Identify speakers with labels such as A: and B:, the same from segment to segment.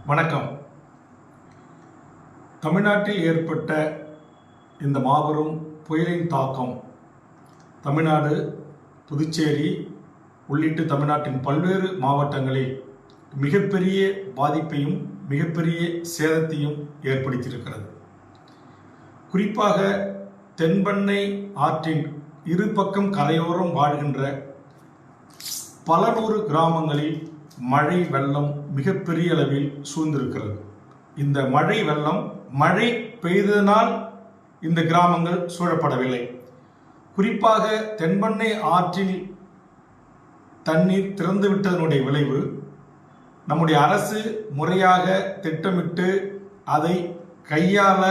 A: வணக்கம். தமிழ்நாட்டில் ஏற்பட்ட இந்த மாபெரும் புயலின் தாக்கம் தமிழ்நாடு, புதுச்சேரி உள்ளிட்ட தமிழ்நாட்டின் பல்வேறு மாவட்டங்களில் மிகப்பெரிய பாதிப்பையும் மிகப்பெரிய சேதத்தையும் ஏற்படுத்தியிருக்கிறது. குறிப்பாக தென்பெண்ணை ஆற்றின் இரு பக்கம் கரையோரம் வாழ்கின்ற பல நூறு கிராமங்களில் மழை வெள்ளம் மிகப்பெரிய அளவில் சூழ்ந்திருக்கிறது. இந்த மழை வெள்ளம் மழை பெய்ததனால் இந்த கிராமங்கள் சூழப்படவில்லை. குறிப்பாக தென்பெண்ணை ஆற்றில் தண்ணீர் திறந்துவிட்டதனுடைய விளைவு நம்முடைய அரசு முறையாக திட்டமிட்டு அதை கையாள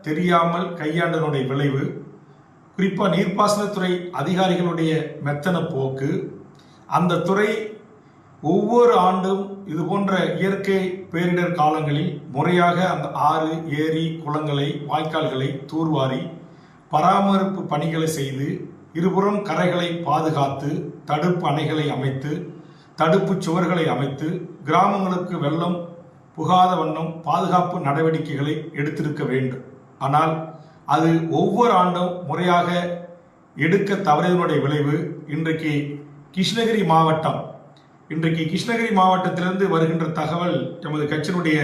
A: தெரியாமல் கையாண்டதனுடைய விளைவு, குறிப்பாக நீர்ப்பாசனத்துறை அதிகாரிகளுடைய மெத்தன போக்கு. அந்த துறை ஒவ்வொரு ஆண்டும் இது போன்ற இயற்கை பேரிடர் காலங்களில் முறையாக அந்த ஆறு, ஏரி, குளங்களை, வாய்க்கால்களை தூர்வாரி பராமரிப்பு பணிகளை செய்து இருபுறம் கரைகளை பாதுகாத்து தடுப்பு அணைகளை அமைத்து தடுப்பு சுவர்களை அமைத்து கிராமங்களுக்கு வெள்ளம் புகாத வண்ணம் பாதுகாப்பு நடவடிக்கைகளை எடுத்திருக்க வேண்டும். ஆனால் அது ஒவ்வொரு ஆண்டும் முறையாக எடுக்க தவறியதனுடைய விளைவு இன்றைக்கு கிருஷ்ணகிரி மாவட்டத்திலிருந்து வருகின்ற தகவல், எமது கட்சியினுடைய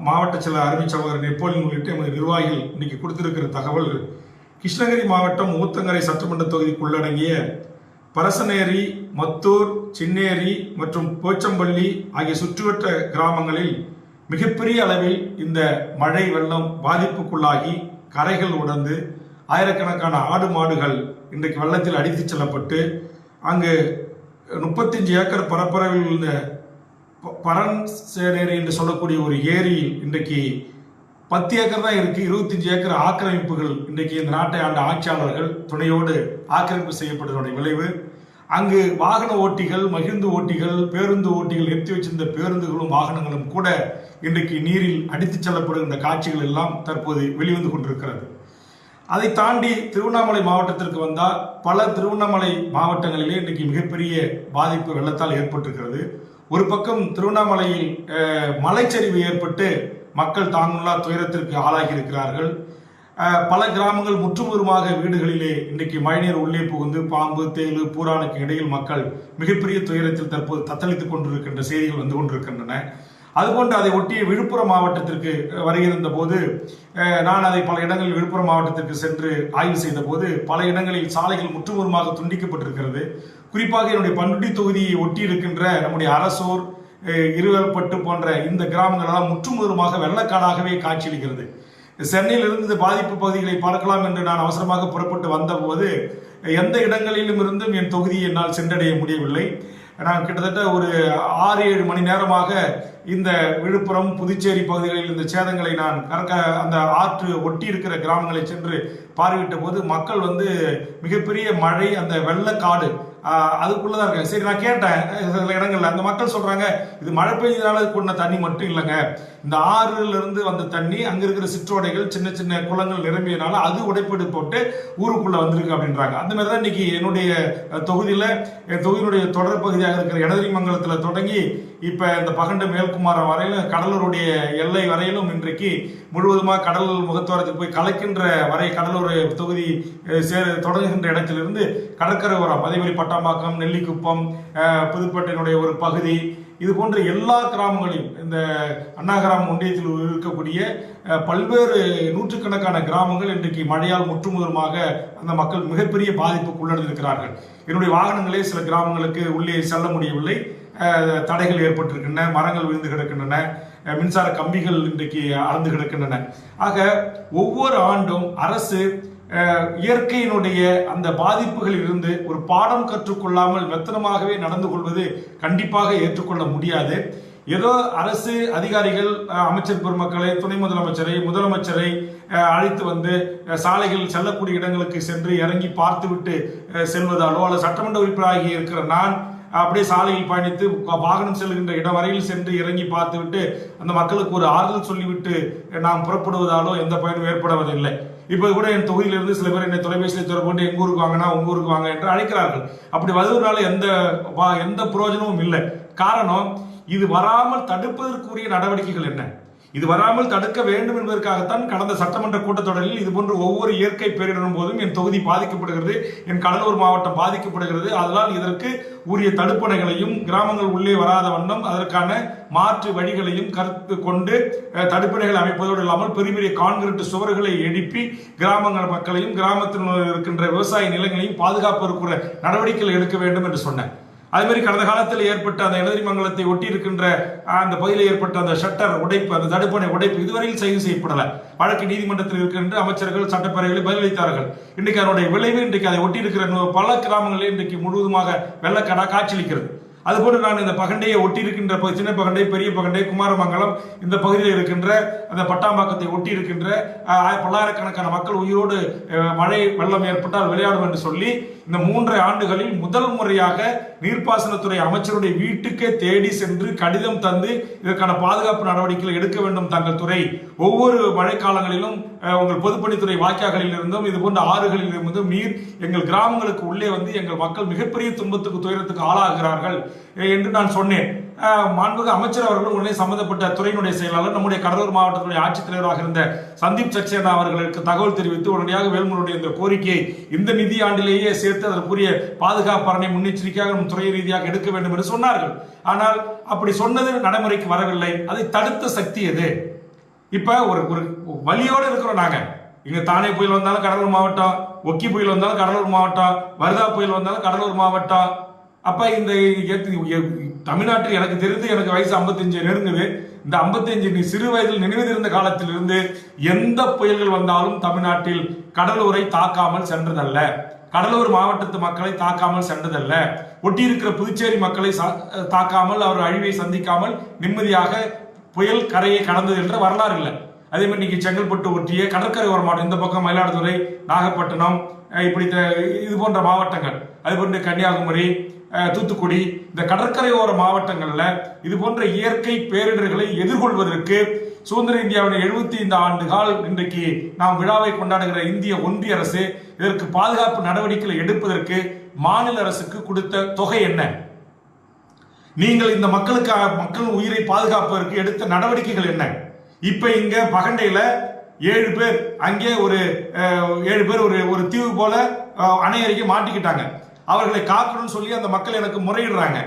A: மாவட்ட செயலர் அருமை சகோதரர் நெப்போலியன் உள்ளிட்ட எமது நிர்வாகிகள் இன்னைக்கு கொடுத்திருக்கிற தகவல்கள், கிருஷ்ணகிரி மாவட்டம் ஊத்தங்கரை சட்டமன்ற தொகுதிக்கு உள்ளடங்கிய பரசனேரி, மத்தூர், சின்னேரி மற்றும் போச்சம்பள்ளி ஆகிய சுற்றுவட்ட கிராமங்களில் மிகப்பெரிய அளவில் இந்த மழை வெள்ளம் பாதிப்புக்குள்ளாகி கரைகள் உடைந்து ஆயிரக்கணக்கான ஆடு மாடுகள் இன்றைக்கு வெள்ளத்தில் அடித்துச் செல்லப்பட்டு அங்கு 35 ஏக்கர் பரப்பளவில் உள்ள பரன்சேரி என்று சொல்லக்கூடிய ஒரு ஏரியில் இன்றைக்கு 10 ஏக்கர் தான் இருக்கு. 25 ஏக்கர் ஆக்கிரமிப்புகள் இன்றைக்கு இந்த நாட்டை ஆண்ட ஆட்சியாளர்கள் துணையோடு ஆக்கிரமிப்பு செய்யப்பட்டதனுடைய விளைவு, அங்கு வாகன ஓட்டிகள், மகிழ்ந்து ஓட்டிகள், பேருந்து ஓட்டிகள் நிறுத்தி வச்சிருந்த பேருந்துகளும் வாகனங்களும் கூட இன்றைக்கு நீரில் அடித்துச் செல்லப்படுகின்ற காட்சிகள் எல்லாம் தற்போது வெளிவந்து கொண்டிருக்கிறது. அதை தாண்டி திருவண்ணாமலை மாவட்டத்திற்கு வந்தால் பல திருவண்ணாமலை மாவட்டங்களிலே இன்றைக்கு மிகப்பெரிய பாதிப்பு வெள்ளத்தால் ஏற்பட்டிருக்கிறது. ஒரு பக்கம் திருவண்ணாமலையில் மலைச்சரிவு ஏற்பட்டு மக்கள் தாங்குள்ளா துயரத்திற்கு ஆளாகி இருக்கிறார்கள். பல கிராமங்கள் முற்றுமுறுமாக வீடுகளிலே இன்றைக்கு மழைநீர் உள்ளே புகுந்து பாம்பு, தேளு, பூரானுக்கு இடையில் மக்கள் மிகப்பெரிய துயரத்தில் தற்போது தத்தளித்துக் கொண்டிருக்கின்ற செய்திகள் வந்து கொண்டிருக்கின்றன. அதுபோன்று அதை ஒட்டிய விழுப்புரம் மாவட்டத்திற்கு வருகின்ற போது நான் அதை பல இடங்களில் விழுப்புரம் மாவட்டத்திற்கு சென்று ஆய்வு செய்த போது பல இடங்களில் சாலைகள் முற்றுமுறுமாக துண்டிக்கப்பட்டிருக்கிறது. குறிப்பாக என்னுடைய பண்ருட்டி தொகுதியை ஒட்டி இருக்கின்ற நம்முடைய அரசூர், இருவல்பட்டு போன்ற இந்த கிராமங்களெல்லாம் முற்றுமுறுமாக வெள்ளக்காடாகவே காட்சியளிக்கிறது. சென்னையிலிருந்து பாதிப்பு பகுதிகளை பார்க்கலாம் என்று நான் அவசரமாக புறப்பட்டு வந்தபோது எந்த இடங்களிலும் இருந்தும் என் தொகுதியை என்னால் சென்றடைய முடியவில்லை. நான் கிட்டத்தட்ட ஒரு 6-7 மணி நேரமாக இந்த விழுப்புரம், புதுச்சேரி பகுதிகளில் இந்த சேதங்களை நான் அந்த ஆற்று ஒட்டி இருக்கிற கிராமங்களை சென்று பார்வையிட்ட போது மக்கள் மிகப்பெரிய மழை, அந்த வெள்ளக்காடு அதுக்குள்ளதான் இருக்காங்க. சரி, நான் கேட்டேன் சில இடங்கள்ல, அந்த மக்கள் சொல்றாங்க இது மழை பெய்தனால கொண்ட தண்ணி மட்டும் இல்லைங்க, இந்த ஆறுல இருந்து வந்த தண்ணி அங்க இருக்கிற சிற்றோடைகள், சின்ன சின்ன குளங்கள் நிரம்பியனால அது உடைப்பீடு போட்டு ஊருக்குள்ள வந்திருக்கு அப்படின்றாங்க. அந்த மாதிரிதான் இன்னைக்கு என்னுடைய தொகுதியில, என் தொகுதியினுடைய தொடர் பகுதியாக இருக்கிற எடதிரிமங்கலத்துல தொடங்கி இப்ப இந்த பகண்டு மேல்குமாரம் வரையிலும் கடலூருடைய எல்லை வரையிலும் இன்றைக்கு முழுவதுமாக கடல் முகத்துவாரத்துக்கு போய் கலக்கின்ற வரை கடலூர் தொகுதி தொடங்குகின்ற இடத்திலிருந்து கடற்கரை ஓரம், அதேமாதிரி பட்டாம்பாக்கம், நெல்லிக்குப்பம், புதுப்பேட்டையினுடைய ஒரு பகுதி, இது போன்ற எல்லா கிராமங்களையும் இந்த அண்ணா கிராம ஒன்றியத்தில் இருக்கக்கூடிய பல்வேறு நூற்றுக்கணக்கான கிராமங்கள் இன்றைக்கு மழையால் முற்றுமுதலுமாக அந்த மக்கள் மிகப்பெரிய பாதிப்புக்கு உள்ளிருக்கிறார்கள். என்னுடைய வாகனங்களே சில கிராமங்களுக்கு உள்ளே செல்ல முடியவில்லை. தடைகள் ஏற்பட்டிருக்கின்றன, மரங்கள் விழுந்து கிடக்கின்றன, மின்சார கம்பிகள் இன்றைக்கு அறந்து கிடக்கின்றன. ஆக ஒவ்வொரு ஆண்டும் அரசு இயற்கையினுடைய அந்த பாதிப்புகளில் இருந்து ஒரு பாடம் கற்றுக்கொள்ளாமல் மெத்தனமாகவே நடந்து கொள்வது கண்டிப்பாக ஏற்றுக்கொள்ள முடியாது. ஏதோ அரசு அதிகாரிகள், அமைச்சர் பெருமக்களை, துணை முதலமைச்சரை, முதலமைச்சரை அழைத்து சாலைகள் செல்லக்கூடிய இடங்களுக்கு சென்று இறங்கி பார்த்துவிட்டு செல்வதாலோ அல்லது சட்டமன்ற உறுப்பினராகி இருக்கிற நான் அப்படியே சாலையில் பயணித்து வாகனம் செல்கின்ற இடம் வரையில் சென்று இறங்கி பார்த்துவிட்டு அந்த மக்களுக்கு ஒரு ஆறுதல் சொல்லிவிட்டு நாம் புறப்படுவதாலோ எந்த பயனும் ஏற்படுவதில்லை. இப்ப கூட என் தொகுதியிலிருந்து சில பேர் என்னை தொலைபேசியில் தொடர்பு கொண்டு எங்க ஊருக்கு வாங்கினா உங்க ஊருக்கு வாங்க என்று அழைக்கிறார்கள். அப்படி வருவதனால எந்த பிரயோஜனமும் இல்லை. காரணம், இது வராமல் தடுப்பதற்குரிய நடவடிக்கைகள் என்ன? இது வராமல் தடுக்க வேண்டும் என்பதற்காகத்தான் கடந்த சட்டமன்ற கூட்டத்தொடரில் இதுபோன்ற ஒவ்வொரு இயற்கை பேரிடரும் போதும் என் தொகுதி பாதிக்கப்படுகிறது, என் கடலூர் மாவட்டம் பாதிக்கப்படுகிறது, அதனால் இதற்கு உரிய தடுப்பணைகளையும் கிராமங்கள் உள்ளே வராத வண்ணம் அதற்கான மாற்று வழிகளையும் கருத்து கொண்டு தடுப்பணைகள் அமைப்பதோடு இல்லாமல் பெரிய பெரிய கான்கிரீட் சுவர்களை எழுப்பி கிராமங்கள் மக்களையும் கிராமத்தில் இருக்கின்ற விவசாய நிலங்களையும் பாதுகாப்பதற்குரிய நடவடிக்கைகள் எடுக்க வேண்டும் என்று சொன்னேன். அதே மாதிரி கடந்த காலத்தில் ஏற்பட்ட அந்த எலரிமங்கலத்தை ஒட்டி இருக்கின்ற அந்த பகுதியில் ஏற்பட்ட அந்த ஷட்டர் உடைப்பு, அந்த தடுப்பணை உடைப்பு இதுவரையில் செய்து செய்யப்படல. வழக்கு நீதிமன்றத்தில் இருக்கின்ற அமைச்சர்கள் சட்டப்பேரவைகளில் பதிலளித்தார்கள். இன்றைக்கு அதனுடைய விளைவு இன்றைக்கு அதை ஒட்டி இருக்கிற பல கிராமங்களில் இன்றைக்கு முழுவதுமாக வெள்ளக்காடா காட்சியளிக்கிறது. அதுபோல நான் இந்த பகண்டையை ஒட்டி இருக்கின்ற சின்ன பகண்டை, பெரிய பகண்டை, குமாரமங்கலம் இந்த பகுதியில் இருக்கின்ற அந்த பட்டாம்பாக்கத்தை ஒட்டி இருக்கின்ற பல்லாயிரக்கணக்கான மக்கள் உயிரோடு மழை வெள்ளம் ஏற்பட்டால் விளையாடும் என்று சொல்லி இந்த 3 ஆண்டுகளில் முதல் முறையாக நீர்ப்பாசனத்துறை அமைச்சருடைய வீட்டுக்கே தேடி சென்று கடிதம் தந்து இதற்கான பாதுகாப்பு நடவடிக்கைகள் எடுக்க வேண்டும் தங்கள் துறை. ஒவ்வொரு மழைக்காலங்களிலும் உங்கள் பொதுப்பணித்துறை வாய்க்கால்களில் இருந்தும் இது போன்ற ஆறுகளில் இருந்தும் நீர் எங்கள் கிராமங்களுக்கு உள்ளே வந்து எங்கள் மக்கள் மிகப்பெரிய துன்பத்துக்கு துயரத்துக்கு ஆளாகிறார்கள் என்று நான் சொன்னேன். மாண்புமிகு அமைச்சர் அவர்களும் உடனே சம்பந்தப்பட்ட துறையினுடைய செயலாளர் நம்முடைய கடலூர் மாவட்டத்துடைய ஆட்சித்தலைவராக இருந்த சந்தீப் சக்சேனா அவர்களுக்கு தகவல் தெரிவித்து உடனடியாக வேல்முருடைய இந்த கோரிக்கையை இந்த நிதி ஆண்டிலேயே சேர்த்து அதற்குரிய பாதுகாப்பு அரணை முன்னெச்சரிக்கையாக நம் துறை ரீதியாக எடுக்க வேண்டும் என்று சொன்னார்கள். ஆனால் அப்படி சொன்னது நடைமுறைக்கு வரவில்லை. அதை தடுத்த சக்தி எது? இப்ப ஒரு வழியோடு இருக்கிறோம் நாங்க. இங்க தானே புயல் வந்தாலும் கடலூர் மாவட்டம், ஒக்கி புயல் வந்தாலும் கடலூர் மாவட்டம், வருதா புயல் வந்தாலும் கடலூர் மாவட்டம். அப்ப இந்த தமிழ்நாட்டில் எனக்கு தெரிந்து எனக்கு வயசு 55 நெருங்குது. இந்த 55 நீ சிறு வயதில் நினைவிருந்த காலத்திலிருந்து எந்த புயல்கள் வந்தாலும் தமிழ்நாட்டில் கடலூரை தாக்காமல் சென்றதல்ல, கடலூர் மாவட்டத்து மக்களை தாக்காமல் சென்றதல்ல, ஒட்டியிருக்கிற புதுச்சேரி மக்களை தாக்காமல் அவர் அழிவை சந்திக்காமல் நிம்மதியாக புயல் கரையை கடந்தது என்ற வரலாறு இல்லை. அதே மாதிரி இன்னைக்கு செங்கல்பட்டு ஒட்டிய கடற்கரை ஓர மாவட்டம், இந்த பக்கம் மயிலாடுதுறை, நாகப்பட்டினம், இப்படி இது போன்ற மாவட்டங்கள், அது போன்ற கன்னியாகுமரி, தூத்துக்குடி, இந்த கடற்கரை ஓர மாவட்டங்கள்ல இது போன்ற இயற்கை பேரிடர்களை எதிர்கொள்வதற்கு சுதந்திர இந்தியாவின் 75 ஆண்டு கால் இன்றைக்கு நாம் விழாவை கொண்டாடுகிற இந்திய ஒன்றிய அரசு இதற்கு பாதுகாப்பு நடவடிக்கைகளை எடுப்பதற்கு மாநில அரசுக்கு கொடுத்த தொகை என்ன? நீங்கள் இந்த மக்களின் உயிரை பாதுகாப்பதற்கு எடுத்த நடவடிக்கைகள் என்ன? இப்ப இங்க பகண்டையில 7 பேர், அங்கே ஒரு 7 பேர் ஒரு தீவு போல அணை அருகே மாட்டிக்கிட்டாங்க. அவர்களை காக்கணும்னு சொல்லி அந்த மக்கள் எனக்கு முறையிடுறாங்க.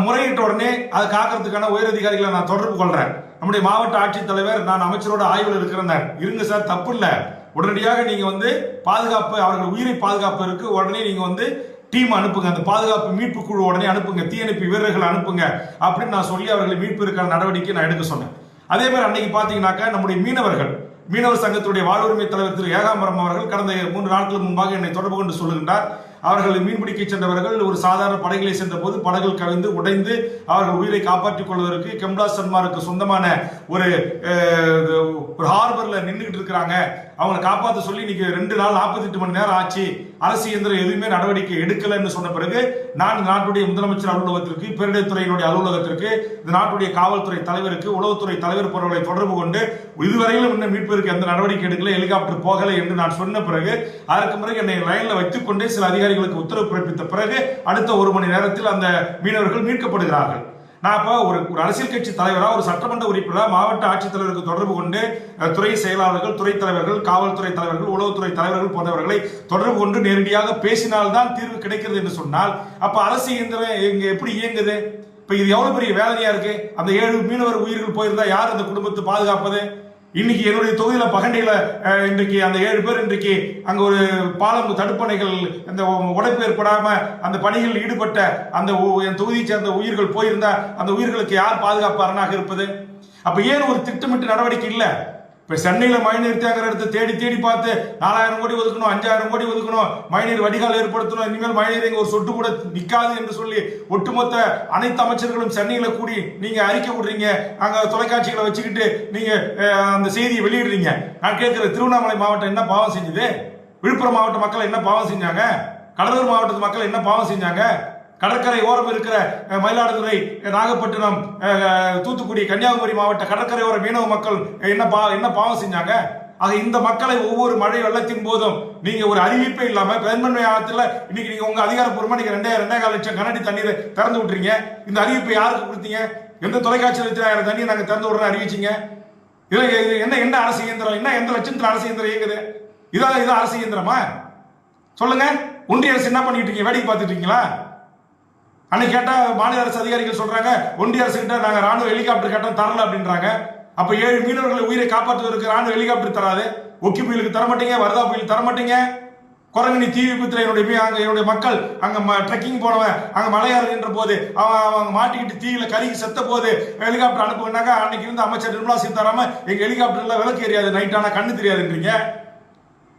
A: முறையிட்ட உடனே அதை காக்கிறதுக்கான உயரதிகாரிகளை நான் தொடர்பு கொள்றேன். நம்முடைய மாவட்ட ஆட்சித்தலைவர், நான் அமைச்சரோட ஆய்வில் இருக்கிறேன். இருங்க சார், தப்பு இல்லை, உடனடியாக நீங்க பாதுகாப்பு, அவர்கள் உயிரை பாதுகாப்பதற்கு உடனே நீங்க டீம் அனுப்புங்க, அந்த பாதுகாப்பு மீட்பு குழு உடனே அனுப்புங்க, தீயணைப்பு வீரர்கள் அனுப்புங்க அப்படின்னு நான் சொல்லி அவர்களை மீட்பதற்கான நடவடிக்கை நான் எடுக்க சொன்னேன். அதே மாதிரி அன்னைக்கு பாத்தீங்கன்னாக்கா நம்முடைய மீனவர் சங்கத்துடைய வாழ்வுரிமை தலைவர் திரு ஏகாம்பரம் அவர்கள் கடந்த 3 நாட்கள் முன்பாக என்னை தொடர்பு கொண்டு சொல்லுகின்றார். அவர்கள் மீன்பிடிக்க சென்றவர்கள் ஒரு சாதாரண படகுகளை சென்ற போது படகுகள் கவிழ்ந்து உடைந்து அவர்கள் உயிரை காப்பாற்றிக் கொள்வதற்கு கெம்டா சன்மாருக்கு சொந்தமான ஒரு ஹார்பர்ல நின்றுகிட்டு இருக்கிறாங்க. அவங்களை காப்பாற்ற சொல்லி இன்னைக்கு 2 நாள் 48 மணி நேரம் ஆச்சு, அரசு இயந்திரம் எதுவுமே நடவடிக்கை எடுக்கலன்னு சொன்ன பிறகு நான் நாட்டுடைய முதலமைச்சர் அலுவலகத்திற்கு, பேரிடர்துறையினுடைய அலுவலகத்திற்கு, இந்த நாட்டுடைய காவல்துறை தலைவருக்கு, உளவுத்துறை தலைவர் போன்றவர்களை தொடர்பு கொண்டு இதுவரையிலும் இன்னும் மீட்பதற்கு எந்த நடவடிக்கை எடுக்கல, ஹெலிகாப்டர் போகலை என்று நான் சொன்ன பிறகு அதற்கு பிறகு என்னை லைன்ல வைத்துக் கொண்டே சில அதிகாரிகளுக்கு உத்தரவு பிறப்பித்த பிறகு அடுத்த 1 மணி நேரத்தில் அந்த மீனவர்கள் மீட்கப்படுகிறார்கள். நான் இப்ப ஒரு அரசியல் கட்சி தலைவரா, ஒரு சட்டமன்ற உறுப்பினரா மாவட்ட ஆட்சித்தலைவருக்கு தொடர்பு கொண்டு துறை செயலாளர்கள், துறை தலைவர்கள், காவல்துறை தலைவர்கள், உளவுத்துறை தலைவர்கள் போன்றவர்களை தொடர்பு கொண்டு நேரடியாக பேசினால்தான் தீர்வு கிடைக்கிறது என்று சொன்னால் அப்ப அரசு இயந்திரம் இங்க எப்படி இயங்குது? இப்ப இது எவ்வளவு பெரிய வேதனையா இருக்கு. அந்த 7 மீனவர் உயிர்கள் போயிருந்தா யார் அந்த குடும்பத்தை பாதுகாப்பது? இன்னைக்கு என்னுடைய தொகுதியில பகண்டையில இன்றைக்கு அந்த 7 பேர் இன்றைக்கு அங்க ஒரு பாலம் தடுப்பணைகள் அந்த உடைப்பு ஏற்படாம அந்த பணிகளில் ஈடுபட்ட அந்த என் தொகுதியை சேர்ந்த உயிர்கள் போயிருந்தா அந்த உயிர்களுக்கு யார் பாதுகாப்பு அரணாக இருப்பது? அப்ப ஏன் ஒரு திட்டமிட்டு நடவடிக்கை இல்ல? இப்ப சென்னையில மழைநீர் தேங்குற இடத்தை தேடி தேடி பார்த்து 4000 கோடி ஒதுக்கணும், 5000 கோடி ஒதுக்கணும், மழைநீர் வடிகால் ஏற்படுத்தணும், இனிமேல் மழைநீர் இங்க ஒரு சொட்டு கூட நிக்காது என்று சொல்லி ஒட்டுமொத்த அனைத்து அமைச்சர்களும் சென்னையில கூடி நீங்க அறிக்கை விடுறீங்க, அங்க தொலைக்காட்சிகளை வச்சுக்கிட்டு நீங்க அந்த செய்தியை வெளியிடுறீங்க. நான் கேட்கிற திருவண்ணாமலை மாவட்டம் என்ன பாவம் செஞ்சது? விழுப்புரம் மாவட்ட மக்கள் என்ன பாவம் செஞ்சாங்க? கடலூர் மாவட்டத்து மக்கள் என்ன பாவம் செஞ்சாங்க? கடற்கரை ஓரம் இருக்கிற மயிலாடுதுறை, நாகப்பட்டினம், தூத்துக்குடி, கன்னியாகுமரி மாவட்ட கடற்கரை ஓர மீனவ மக்கள் என்ன பாவம் செஞ்சாங்க? ஆக இந்த மக்களை ஒவ்வொரு மழை வெள்ளத்தின் போதும் நீங்க ஒரு அறிவிப்பே இல்லாம பெரும்பான்மை ஆகத்துல இன்னைக்கு நீங்க உங்க அதிகாரப்பூர்வமா நீங்க 2.5 லட்சம் கனஅடி தண்ணீரை திறந்து விட்டுறீங்க. இந்த அறிவிப்பை யாருக்கு கொடுத்தீங்க? எந்த தொலைக்காட்சி நிலையத்தில் தண்ணியை நாங்க திறந்து விடுறோம் அறிவிச்சீங்க? என்ன அரசு இயந்திரம்? என்ன எந்த லட்சத்துல அரசு இயந்திரம் இயங்குது? இதான் அரசு இயந்திரமா? சொல்லுங்க. ஒன்றிய அரசு என்ன பண்ணிட்டு இருக்கீங்க? வேடிக்கை பார்த்துட்டு இருக்கீங்களா? அன்னைக்கு கேட்டா மாநில அரசு அதிகாரிகள் சொல்றாங்க ஒன்றிய அரசு கிட்ட நாங்க ராணுவ ஹெலிகாப்டர் கேட்டோம் தரல அப்படின்றாங்க. அப்ப 7 மீனவர்களை உயிரை காப்பாற்றுவதற்கு ராணுவ ஹெலிகாப்டர் தராது, ஒக்கி புயலுக்கு தரமாட்டீங்க, வரதா புயல் தரமாட்டீங்க, குரங்கணி தீ விபத்துல என்னுடைய மக்கள் அங்க ட்ரெக்கிங் போனவன் அங்க மலையாறுகின்ற போது அவங்க மாட்டிக்கிட்டு தீயில கருகி செத்த போது ஹெலிகாப்டர் அனுப்புனாங்க. அன்னைக்கு இருந்த அமைச்சர் நிர்மலா சீதாராமன் எங்க ஹெலிகாப்டர்ல விளக்கு எரியாது, நைட் ஆனா கண்ணு தெரியாதுன்றீங்க.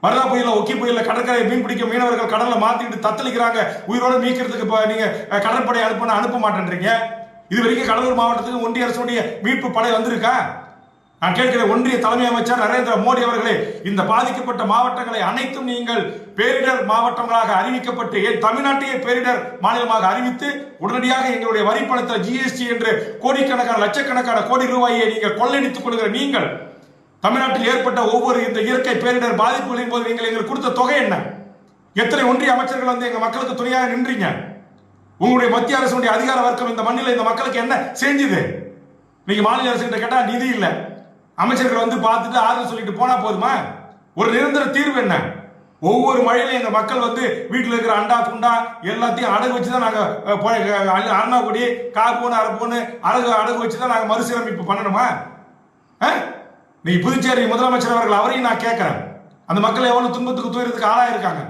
A: வரதா புயல ஒக்கி புயல கடற்கரை மீன் பிடிக்க மீனவர்கள் கடல்ல மாத்திக்கிட்டு தத்தளிக்கிறாங்க, உயிரோட மீட்கிறதுக்கு நீங்க கடற்படை அனுப்ப மாட்டேன்றீங்க. இது வரைக்கும் கடலூர் மாவட்டத்துக்கு ஒன்றிய அரசுடைய மீட்பு படை வந்திருக்கா? நான் கேட்கிறேன், ஒன்றிய தலைமை அமைச்சர் நரேந்திர மோடி அவர்களே, இந்த பாதிக்கப்பட்ட மாவட்டங்களை அனைத்தும் நீங்கள் பேரிடர் மாவட்டங்களாக அறிவிக்கப்பட்டு தமிழ்நாட்டையே பேரிடர் மாநிலமாக அறிவித்து உடனடியாக எங்களுடைய வரிப்பணத்தில் ஜிஎஸ்டி என்று கோடிக்கணக்கான லட்சக்கணக்கான கோடி ரூபாயை நீங்கள் கொள்ளையடித்துக் கொள்கிற நீங்கள் தமிழ்நாட்டில் ஏற்பட்ட ஒவ்வொரு இந்த இயற்கை பேரிடர் பாதிப்புகளின் போது நீங்கள் எங்களுக்கு கொடுத்த தொகை என்ன? எத்தனை ஒன்றிய அமைச்சர்கள் வந்து எங்க மக்களுக்கு துணையாக நின்றீங்க? உங்களுடைய மத்திய அரசுடைய அதிகார வர்க்கம் இந்த மண்ணில் இந்த மக்களுக்கு என்ன செஞ்சது? நீங்க மாநில அரசு கிட்ட கேட்டா நிதி இல்ல, அமைச்சர்கள் வந்து பார்த்துட்டு ஆறுதல் சொல்லிட்டு போனா போதுமா? ஒரு நிரந்தர தீர்வு என்ன? ஒவ்வொரு மழையிலும் எங்க மக்கள் வந்து வீட்டில் இருக்கிற அண்டா குண்டா எல்லாத்தையும் அடகு வச்சுதான் நாங்க அண்ணாக்குடி காப்போன்னு அரப்போன்னு அடகு வச்சுதான் நாங்க மறுசீரமைப்பு பண்ணணுமா? நீ புதுச்சேரி முதலமைச்சர் அவர்கள் அவரையும் நான் கேட்கிறேன், அந்த மக்கள் எவ்வளவு துன்பத்துக்கு துயரத்துக்கு ஆளாயிருக்காங்க.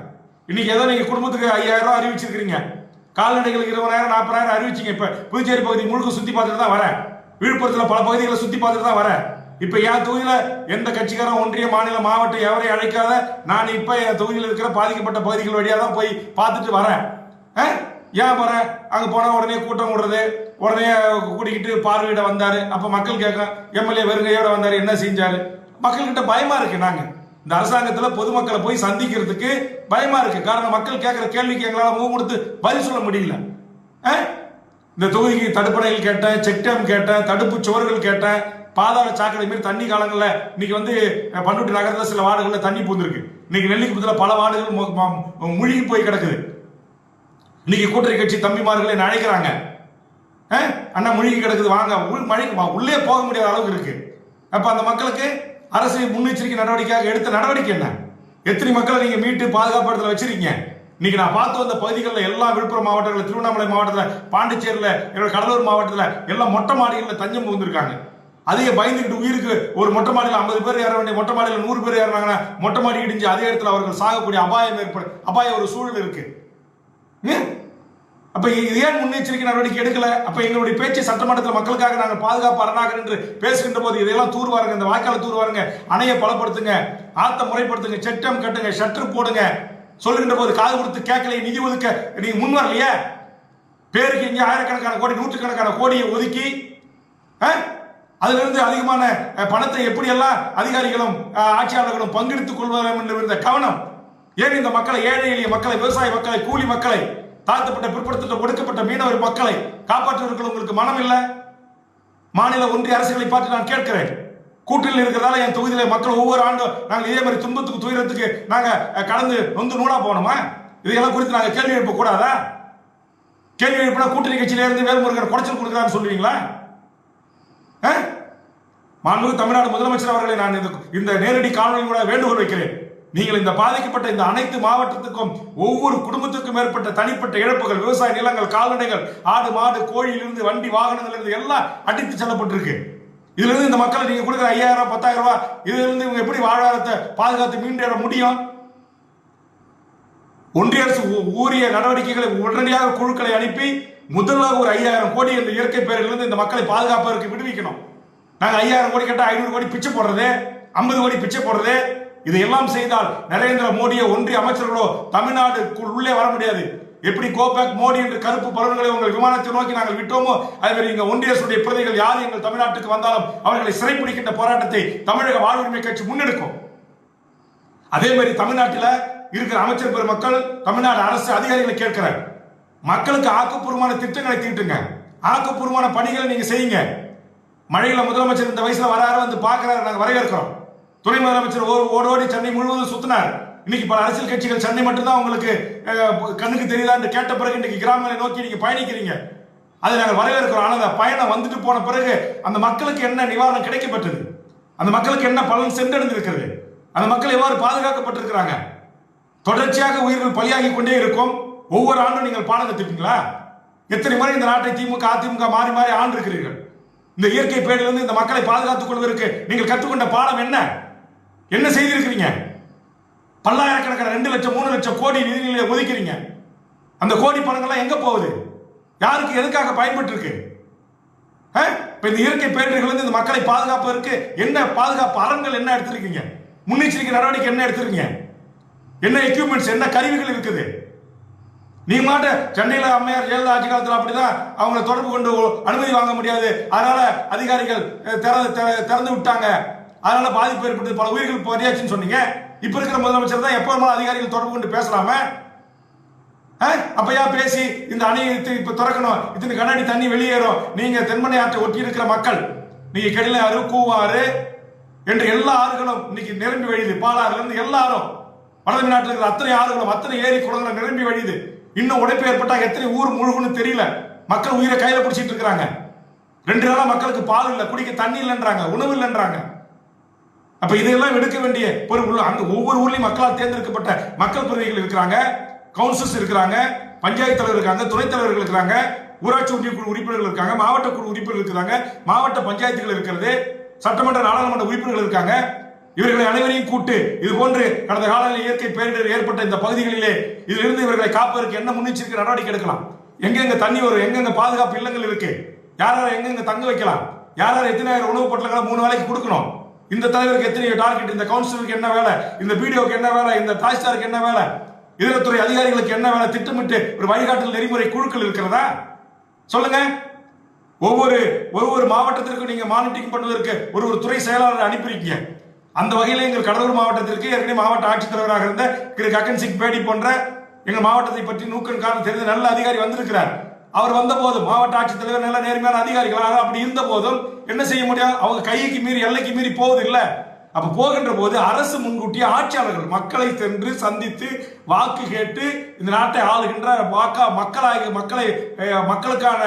A: இன்னைக்கு ஏதோ நீங்க குடும்பத்துக்கு 5000 ரூபாய் அறிவிச்சிருக்கீங்க, கால்நடைகளுக்கு 20,000 40,000 அறிவிச்சிங்க. இப்ப புதுச்சேரி பகுதி முழுக்க சுத்தி பார்த்துட்டு தான் வரேன், விழுப்புரத்துல பல பகுதிகளை சுத்தி பார்த்துட்டு தான் வரேன். இப்ப என் தொகுதியில எந்த கட்சிக்காரன் ஒன்றிய மாநில மாவட்டம் எவரையும் அழைக்காத நான் இப்ப என் தொகுதியில் இருக்கிற பாதிக்கப்பட்ட பகுதிகள் வழியா தான் போய் பார்த்துட்டு வரேன். ஏன் போறேன்? அங்க போனா உடனே கூட்டம் விடுறது, உடனே கூட்டிக்கிட்டு பார்வையிட வந்தாரு. அப்ப மக்கள் கேட்க எம்எல்ஏ வெறுங்கையோட வந்தாரு, என்ன செஞ்சாரு? மக்கள்கிட்ட பயமா இருக்கு. நாங்க இந்த அரசாங்கத்துல பொதுமக்களை போய் சந்திக்கிறதுக்கு பயமா இருக்கு. காரணம், மக்கள் கேட்கிற கேள்விக்கு எங்களால முகம் கொடுத்து பதில் சொல்ல முடியல. இந்த தொகுதிக்கு தடுப்பணைகள் கேட்டேன், செக் டேம் கேட்டேன், தடுப்பு சுவர்கள் கேட்டேன், பாதாள சாக்கடை மாரி தண்ணி காலங்கள்ல இன்னைக்கு வந்து பண்ருட்டி நகரத்துல சில வார்டுகள்ல தண்ணி பூந்திருக்கு. இன்னைக்கு நெல்லிக்குப்பத்துல பல வார்டுகள் முழுகி போய் கிடக்குது. இன்னைக்கு கூட்டணி கட்சி தம்பிமார்களை அழைக்கிறாங்க, அண்ணா முழுகி கிடக்குது வாங்க, மழைக்கு உள்ளே போக முடியாத அளவுக்கு இருக்கு. அப்ப அந்த மக்களுக்கு அரசு முன்னெச்சரிக்கை நடவடிக்கையாக எடுத்த நடவடிக்கை என்ன? எத்தனை மக்களை நீங்க மீட்டு பாதுகாப்பு இடத்துல வச்சிருக்கீங்க? இன்னைக்கு நான் பார்த்து வந்த பகுதிகளில் எல்லாம் விழுப்புரம் மாவட்டத்தில், திருவண்ணாமலை மாவட்டத்தில், பாண்டிச்சேரியில், கடலூர் மாவட்டத்தில் எல்லாம் மொட்டை மாடிகளில் தஞ்சம் புகுந்திருக்காங்க. அதிக பயந்துகிட்டு உயிருக்கு ஒரு மொட்டை மாடியில் 50 பேர் ஏற வேண்டிய மொட்டை மாடியில் 100 பேர் ஏறினாங்கன்னா மொட்டை மாடி இடிஞ்சு அதே இடத்துல அவர்கள் சாகக்கூடிய அபாய ஒரு சூழல் இருக்கு. அப்ப இது ஏன் முன்னெச்சரிக்கை நடவடிக்கை எடுக்கல? அப்ப எங்களுடைய பேச்சு சட்டமன்றத்தில் மக்களுக்காக நாங்கள் பாதுகாப்பு அரணாக என்று பேசுகின்ற போது இதையெல்லாம் தூர்வாருங்க, இந்த வாய்க்கால தூர்வாருங்க, அணையை பலப்படுத்துங்க, ஆத்த முறைப்படுத்துங்க, செட்டம் கட்டுங்க, ஷட்டர் போடுங்க சொல்லுகின்ற போது காது கொடுத்து கேட்கல, நிதி ஒதுக்க நீங்க முன் வரலையே. பேருக்கு இங்கே ஆயிரக்கணக்கான கோடி, நூற்றுக்கணக்கான கோடியை ஒதுக்கி அதுல இருந்து அதிகமான பணத்தை எப்படியெல்லாம் அதிகாரிகளும் ஆட்சியாளர்களும் பங்கெடுத்துக் கொள்வதும் என்று இருந்த கவனம் ஏன் இந்த மக்களை, ஏழை எளிய மக்களை, விவசாய மக்களை, கூலி மக்களை, தாழ்த்தப்பட்ட பிற்படுத்தப்பட்ட ஒடுக்கப்பட்ட மீனவர் மக்களை காப்பாற்றுவதற்கு உங்களுக்கு மனம் இல்லை? மாநில ஒன்றிய அரசுகளை பார்த்து நான் கேட்கிறேன். கூட்டணியில் இருக்கிறதால என் தொகுதியில மக்கள் ஒவ்வொரு ஆண்டும் நாங்கள் இதே மாதிரி துன்பத்துக்கு துயரத்துக்கு நாங்க கடந்து நொந்து நூலா போனோமா? இதையெல்லாம் குறித்து நாங்க கேள்வி எழுப்ப கூடாதா? கேள்வி எழுப்பினா கூட்டணி கட்சியில இருந்து வேல்முருகன் குறைச்சல் கொடுக்கிறான்னு சொல்லுவீங்களா? மாண்புமிகு தமிழ்நாடு முதலமைச்சர் அவர்களை நான் இந்த நேரடி காணொலி கூட வேண்டுகோள் வைக்கிறேன். நீங்கள் இந்த பாதிக்கப்பட்ட இந்த அனைத்து மாவட்டத்துக்கும் ஒவ்வொரு குடும்பத்துக்கும் மேற்பட்ட தனிப்பட்ட இழப்புகள், விவசாய நிலங்கள், கால்நடைகள், ஆடு மாடு கோழியிலிருந்து வண்டி வாகனங்கள் இருந்து எல்லாம் அடித்து செல்லப்பட்டிருக்கு. இதுல இருந்து இந்த மக்களை நீங்க கொடுக்குற 5000 10,000 ரூபாய் இதுல இருந்து இவங்க எப்படி வாழ்வாதாரத்தை பாதுகாத்து மீண்டேற முடியும்? ஒன்றிய அரசு ஊரிய நடவடிக்கைகளை உடனடியாக குழுக்களை அனுப்பி முதலாக ஒரு 5000 கோடி என்ற இயற்கை பேரிலிருந்து இந்த மக்களை பாதுகாப்பதற்கு விடுவிக்கணும். நாங்க 5000 கோடி கேட்டா 500 கோடி பிச்சை போடுறது, 50 கோடி பிச்சை போடுறது, இதையெல்லாம் செய்தால் நரேந்திர மோடியோ ஒன்றிய அமைச்சர்களோ தமிழ்நாடு உள்ளே வர முடியாது. எப்படி கோபேக் மோடி என்று கருப்பு பலன்களை உங்கள் விமானத்தை நோக்கி நாங்கள் விட்டோமோ அதே எங்க ஒன்றிய அரசுடைய பிரதிகள் யார் எங்கள் தமிழ்நாட்டுக்கு வந்தாலும் அவர்களை சிறைப்பிடிக்கின்ற போராட்டத்தை தமிழக வாழ்வுரிமை கட்சி முன்னெடுக்கும். அதே மாதிரி தமிழ்நாட்டில் இருக்கிற அமைச்சர் பெருமக்கள், தமிழ்நாடு அரசு அதிகாரிகளை கேட்கிறார், மக்களுக்கு ஆக்கப்பூர்வமான திட்டங்களை தீட்டுங்க, ஆக்கப்பூர்வமான பணிகளை நீங்க செய்யுங்க. மழையில முதலமைச்சர் இந்த வயசுல வராரு, வந்து பாக்குறாரு, நாங்க வரவேற்கிறோம். துணை முதலமைச்சர் ஓடோடி சென்னை முழுவதும் சுத்தினார். இன்னைக்கு பல அரசியல் கட்சிகள் சென்னை மட்டும்தான் உங்களுக்கு கண்ணுக்கு தெரியுதான்னு கேட்ட பிறகு இன்னைக்கு கிராமங்களை நோக்கி நீங்க பயணிக்கிறீங்க. அதை நாங்கள் வரவேற்கிறோம். ஆனால் அந்த பயணம் வந்துட்டு போன பிறகு அந்த மக்களுக்கு என்ன நிவாரணம் கிடைக்கப்பட்டது, அந்த மக்களுக்கு என்ன பலன் சென்றடைந்திருக்கிறது, அந்த மக்கள் எவ்வாறு பாதுகாக்கப்பட்டிருக்கிறாங்க? தொடர்ச்சியாக உயிர்கள் பலியாகி கொண்டே இருக்கும். ஒவ்வொரு ஆண்டும் நீங்கள் பாடம் கத்துப்பீங்களா? எத்தனை முறை இந்த நாட்டை திமுக அதிமுக மாறி மாறி ஆண்டு இருக்கிறீர்கள். இந்த இயற்கை பேரிலிருந்து இந்த மக்களை பாதுகாத்துக் கொள்வதற்கு நீங்கள் கற்றுக்கொண்ட பாடம் என்ன? என்ன செய்திருக்கிறீங்க? பல்லாயிரக்கணக்கான 2 லட்சம் 3 லட்சம் கோடி நிதிநிலையை ஒதுக்கிறீங்க. அந்த கோடி பணங்கள்லாம் எங்க போகுது? யாருக்கு எதுக்காக பயன்பட்டு இருக்கு? இந்த இயற்கை பேரிடர்கள் இந்த மக்களை பாதுகாப்பதற்கு என்ன பாதுகாப்பு அரண்கள் என்ன எடுத்திருக்கீங்க? முன்னெச்சரிக்கை நடவடிக்கை என்ன எடுத்திருக்கீங்க? என்ன எக்யூப்மெண்ட்ஸ், என்ன கருவிகள் இருக்குது? நீங்க மாட்ட சென்னையில் அம்மையார் ஜெயலலிதா ஆட்சி காலத்தில் அப்படிதான் அவங்களை தொடர்பு கொண்டு அனுமதி வாங்க முடியாது, அதனால அதிகாரிகள் திறந்து விட்டாங்க, அதனால பாதிப்பு ஏற்பட்டது, பல உயிர்கள் பறியாச்சுன்னு சொன்னீங்க. இப்ப இருக்கிற முதலமைச்சர் தான் எப்போ அதிகாரிகள் தொடர்பு கொண்டு பேசலாம? அப்பயா பேசி இந்த அணையை இப்ப திறக்கணும், இத்தனை கண்ணாடி தண்ணி வெளியேறும், நீங்க தென்மனை ஆற்றை ஒட்டி இருக்கிற மக்கள், நீங்க கெடில ஆறு கூவாறு என்று எல்லா ஆறுகளும் இன்னைக்கு நிரம்பி வழியுது. பாலாறுல இருந்து எல்லாரும் வடது நாட்டில் இருக்கிற அத்தனை ஆறுகளும் அத்தனை ஏரி குளங்களும் நிரம்பி வழியுது. இன்னும் உடைப்பு ஏற்பட்டா எத்தனை ஊர் முழுகுன்னு தெரியல. மக்கள் உயிரை கையில பிடிச்சிட்டு இருக்கிறாங்க. 2 நாளா மக்களுக்கு பால் இல்ல, குடிக்க தண்ணி இல்லைன்றாங்க, உணவு இல்லைன்றாங்க. அப்ப இதையெல்லாம் எடுக்க வேண்டிய பொறுப்பு அங்க ஒவ்வொரு ஊர்லயும் மக்களால் தேர்ந்தெடுக்கப்பட்ட மக்கள் பிரதிநிதிகள் இருக்கிறாங்க, கவுன்சில்ஸ் இருக்கிறாங்க, பஞ்சாயத்து தலைவர் இருக்காங்க, துணைத் தலைவர்கள் இருக்கிறாங்க, ஊராட்சி ஒன்றிய குழு உறுப்பினர்கள் இருக்காங்க, மாவட்ட குழு உறுப்பினர்கள் இருக்கிறாங்க, மாவட்ட பஞ்சாயத்துகள் இருக்கிறது, சட்டமன்ற நாடாளுமன்ற உறுப்பினர்கள் இருக்காங்க. இவர்களை அனைவரையும் கூட்டு இது போன்று கடந்த காலங்களில் இயற்கை பேரிடர் ஏற்பட்ட இந்த பகுதிகளிலே இதிலிருந்து இவர்களை காப்பதற்கு என்ன முன்னெச்சரிக்கை நடவடிக்கை எடுக்கலாம்? எங்கெங்க தண்ணி வரும், எங்கெங்க பாதுகாப்பு இல்லங்கள் இருக்கு, யார் எங்கெங்க தங்க வைக்கலாம், யார் எத்தனை உணவு பொருட்களை 3 வேளைக்கு கொடுக்கணும், இந்த தலைவருக்கு எத்தனை டார்கெட், இந்த கவுன்சிலருக்கு என்ன வேலை, இந்த பிடிஓக்கு என்ன வேலை, இந்த தாசில்தாருக்கு என்ன வேலை, இதரத்துறை அதிகாரிகளுக்கு என்ன வேலை, திட்டமிட்டு ஒரு வழிகாட்டல் நெறிமுறை குழுக்கள் இருக்கிறதா? சொல்லுங்க. ஒவ்வொரு மாவட்டத்திற்கும் நீங்க மானிட்டரிங் பண்ணுவதற்கு ஒரு துறை செயலாளர் அனுப்பியிருக்கீங்க. அந்த வகையில் எங்கள் கடலூர் மாவட்டத்திற்கு ஏற்கனவே மாவட்ட ஆட்சித்தலைவராக இருந்த திரு கக்கன் சிங் பேடி போன்ற எங்கள் மாவட்டத்தை பற்றி நூக்கன் காரணம் தெரிந்த நல்ல அதிகாரி வந்திருக்கிறார். அவர் வந்த போதும் மாவட்ட ஆட்சித்தலைவர் நல்ல நேர்மையான அதிகாரிகள், அப்படி இருந்த போதும் என்ன செய்ய முடியாது, அவங்க கைக்கு மீறி எல்லைக்கு மீறி போவது இல்லை. அப்ப போகின்ற போது அரசு முன்கூட்டிய ஆட்சியாளர்கள் மக்களை சென்று சந்தித்து வாக்கு கேட்டு இந்த நாட்டை ஆளுகின்ற மக்களுக்கான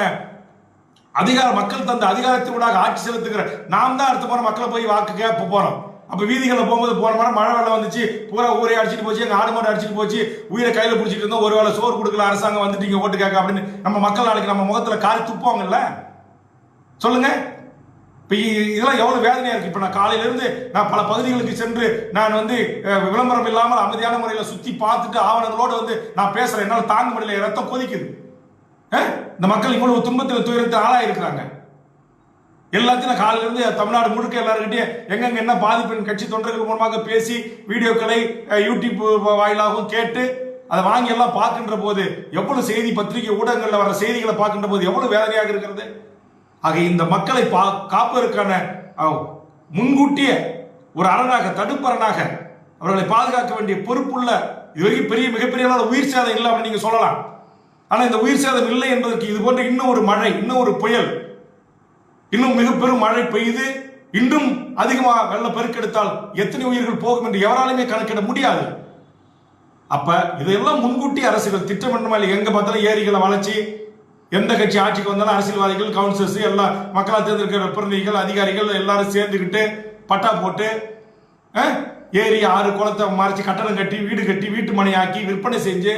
A: அதிகாரம், மக்கள் தந்த அதிகாரத்தினூடாக ஆட்சி செலுத்துகிற நாம் தான் அடுத்த முறை மக்களை போய் வாக்கு கேட்க போறோம். அப்ப வீதிகளில் போகும்போது போன முறை மழை வெள்ளம் வந்துச்சு, பூரா ஊரே அடிச்சுட்டு போச்சு, எங்க ஆடு மாடு அடிச்சுட்டு போச்சு, உயிரை கையில பிடிச்சிட்டு இருந்தோம், ஒருவேளை சோறு கொடுக்கல அரசாங்கம் வந்துட்டீங்க ஓட்டு கேட்க அப்படின்னு நம்ம மக்கள் நாளைக்கு நம்ம முகத்துல காரி துப்புவாங்கல்ல? சொல்லுங்க. இப்ப இதெல்லாம் எவ்வளவு வேதனையா இருக்கு. இப்ப நான் காலையில இருந்து நான் பல பகுதிகளுக்கு சென்று நான் விளம்பரம் இல்லாமல் அமைதியான முறையில சுத்தி பார்த்துட்டு ஆவணங்களோடு நான் பேசுறேன். என்னால தாங்க முடியல, ரத்தம் கொதிக்குது. இந்த மக்கள் இவ்வளவு துன்பத்தில் துயரத்தில் ஆளாக இருக்கிறாங்க. எல்லாத்தையும் காலையில இருந்து தமிழ்நாடு முழுக்க எல்லாருக்கிட்டையும் எங்கெங்க என்ன பாதிப்பு கட்சி தொண்டர்கள் மூலமாக பேசி வீடியோக்களை யூடியூப் வாயிலாகவும் கேட்டு அதை வாங்கி எல்லாம் பார்க்கின்ற போது எவ்வளவு செய்தி பத்திரிகை ஊடகங்கள்ல வர செய்திகளை பார்க்கின்ற போது எவ்வளவு வேதனையாக இருக்கிறது. ஆக இந்த மக்களை காப்பதற்கான முன்கூட்டிய ஒரு அரணாக, தடுப்பரணாக அவர்களை பாதுகாக்க வேண்டிய பொறுப்புள்ள மிகப்பெரிய உயிர் சேதம் இல்லை அப்படின்னு நீங்க சொல்லலாம். ஆனா இந்த உயிர் சேதம் இல்லை என்பதற்கு இது போன்ற இன்னும் ஒரு மழை, இன்னும் ஒரு புயல், இன்னும் மிக பெரும் மழை பெய்து இன்னும் அதிகமாக வெள்ள பெருக்கெடுத்தால் எத்தனை உயிர்கள் போகும் என்று எவராலுமே கணக்கிட முடியாது. அப்ப இதெல்லாம் முன்கூட்டி அரசுகள் திட்டமிடணுமா இல்லை? எங்க பார்த்தாலும் ஏரிகளை வளர்ச்சி, எந்த கட்சி ஆட்சிக்கு வந்தாலும் அரசியல்வாதிகள், கவுன்சிலர்ஸ், எல்லா மக்களால் தேர்ந்தெடுக்கிற பிரதிநிதிகள், அதிகாரிகள் எல்லாரும் சேர்ந்துக்கிட்டு பட்டா போட்டு ஏரி ஆறு குளத்தை மறைச்சு கட்டணம் கட்டி வீடு கட்டி வீட்டு மனையாக்கி விற்பனை செஞ்சு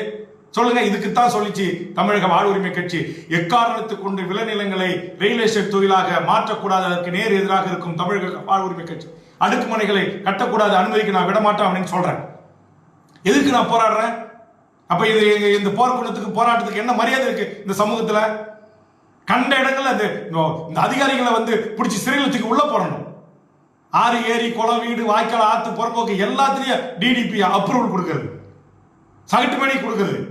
A: சொல்லுங்க. இதுக்குத்தான் சொல்லிச்சு தமிழக வாழ்வுரிமை கட்சி, எக்காரணத்தை கொண்டு விளைநிலங்களை ரியல் எஸ்டேட் தொழிலாக மாற்றக்கூடாது, அதற்கு நேர் எதிராக இருக்கும் தமிழக வாழ்வுரிமை கட்சி. அடுக்குமனைகளை கட்டக்கூடாது, அனுமதிக்க நான் விடமாட்டேன் அப்படின்னு சொல்றேன். எதுக்கு நான் போராடுறேன்? அப்ப இது இந்த போராட்டத்துக்கு போராட்டத்துக்கு என்ன மரியாதை இருக்கு இந்த சமூகத்துல? கண்ட இடங்கள்ல இந்த அதிகாரிகளை பிடிச்சி சிறையில் தூக்கி உள்ள போடணும். ஆறு ஏரி குளம் வீடு வாய்க்கால் ஆத்து புறம்போக்கு எல்லாத்திலையும் டிடிபி அப்ரூவல் கொடுக்கறது, சகட்டு மணி கொடுக்கறது.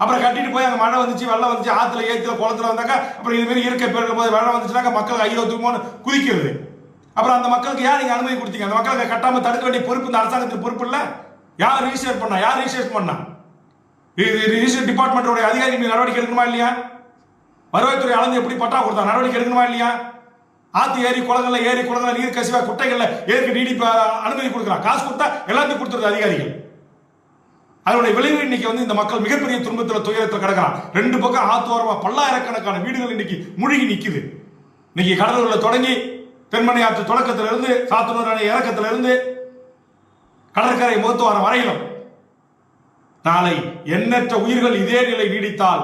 A: அப்புறம் கட்டிட்டு போய் அங்க மழை வந்துச்சு, வெள்ளம் வந்துச்சு, ஆத்துல ஏத்துல குளத்துல வந்தாக்கா அப்புறம் இது மாதிரி இயற்கை பேரிடர் போது வெள்ளம் வந்துச்சுனாக்கா மக்கள் ஐயோ தூக்கமோன்னு குதிக்கிறது. அப்புறம் அந்த மக்களுக்கு யார் நீங்க அனுமதி கொடுத்தீங்க? அந்த மக்களுக்கு கட்டாம தடுக்க வேண்டிய பொறுப்பு இந்த அரசாங்கத்துக்கு பொறுப்பு இல்ல? யார் ரிஜிஸ்டர் பண்ணா? யார் ரிஜிஸ்டர் பண்ணா? ரிஜிஸ்டர் டிபார்ட்மெண்டோட அதிகாரி நடவடிக்கை எடுக்கணுமா இல்லையா? வருவாய்த்துறை அளந்து எப்படி பட்டா கொடுத்தா நடவடிக்கை எடுக்கணுமா இல்லையா? ஆத்து ஏரி குளங்கள்ல நீர் கசிவா குட்டைகள்ல ஏற்கு நீடிப்பு அனுமதி கொடுக்குறான். காசு கொடுத்தா எல்லாத்தையும் கொடுத்துருது அதிகாரிகள். அதனுடைய விளைவு இன்னைக்கு வந்து இந்த மக்கள் மிகப்பெரிய துன்பத்தில் துயரத்தில் கிடக்கிறான். 2 பக்கம் ஆத்தோரமா பல்லாயிரக்கணக்கான வீடுகள் இன்னைக்கு முழுகி நிக்குது. இன்னைக்கு கடலூர்ல தொடங்கி தென்மனை ஆற்று தொடக்கத்திலிருந்து சாத்தனூர் அணை இறக்கத்திலிருந்து கடற்கரை முகத்துவாரம் வரையிலும் நாளை எண்ணற்ற உயிர்கள் இதே நிலை நீடித்தால்